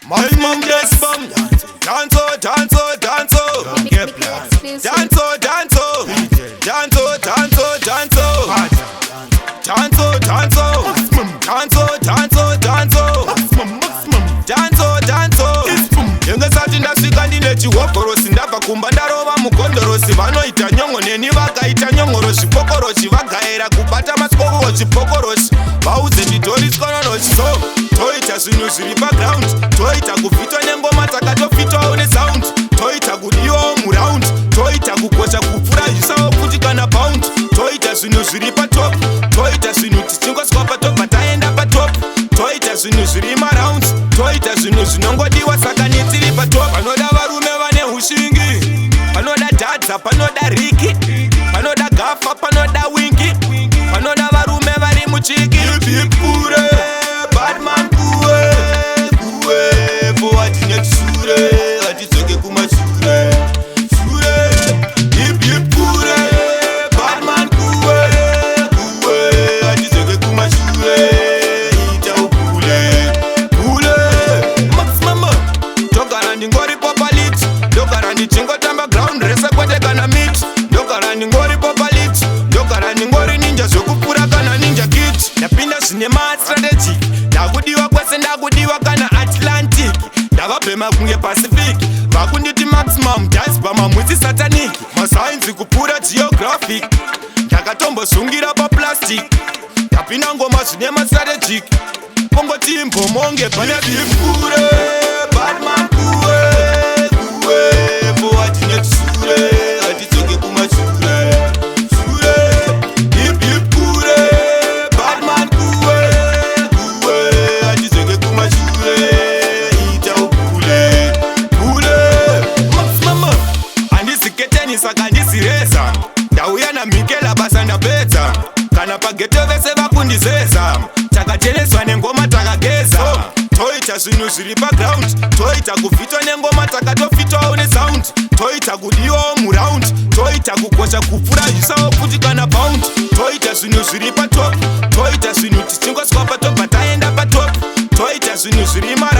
Maximum guest bum. Danzo, danzo, danzo. Danzo, danzo. Danzo, danzo, danzo. Danzo, danzo. Danzo, danzo, danzo. Danzo, danzo. Yengesati ndasvika ndine chihogorosi ndabva kumba ndarova mukondorosi vanoita nyongo neni vakaita nyongoro zvipokoroshi vagaira kubata masikokoro zvipokoroshi vaudze ndidhoriskonoroshi so toita zvinhu zviri paground toita kuvhitwa nengoma takatofitwawo nesound toita kudiwawo muraund toita kukosha kupfura zvisawo kuti kana pound toita zvinhu zviri patop toita zvinhu tichingoswa patop pataenda patop toita zvinhu zviri marounds toita zvinhu zvinongodiwa saka netiri patop panoda varume vane ushingi panoda dhadza panoda riki panoda gafa panoda wingi panoda varume vari muchiki ipipure badman kuwe kuwe forward netishure hatidzoke kumashure shure ipipure badman kuwe kuwe hatidzoke kumashure ita ukule kule maximum togara ndingori popalit ndogara ndichingotamba ground rese kwete kana mit ndogara ndingori popalit ndogara ndingori ninja zvokupfura kana ninja kit ndapinda zvine mastrategy ndakudiwa kwese ndakudiwa kana atlantic ndavabhema kunge pacific vakunditi maximum dasba mamwitsi satanic masainzi kupfura geographic ndakatombozvungira paplastic ndapinda ngoma zvine mastrategic pongoti imbomonge pane vipfure badman kuwe kuwe forward netishure hatidzoke kumashure shure ipipure badman kuwe kuwe hatidzoke kumashure ita ukule kule maximum handiziketeni saka handizireza ndauya namhikela basa ndapedza kana pageto vese vakundizeza takacheneswa nengoma takageza toita zvinhu zviri paground toita kuvhitwa nengoma takatofitwawo nesound toita kudiwawo muraund toita kukosha kupfura zvisawo kuti kana pound toita zvinhu zviri patop toita zvinhu tichingoswa patop pataenda patop toita zvinhu zviri mara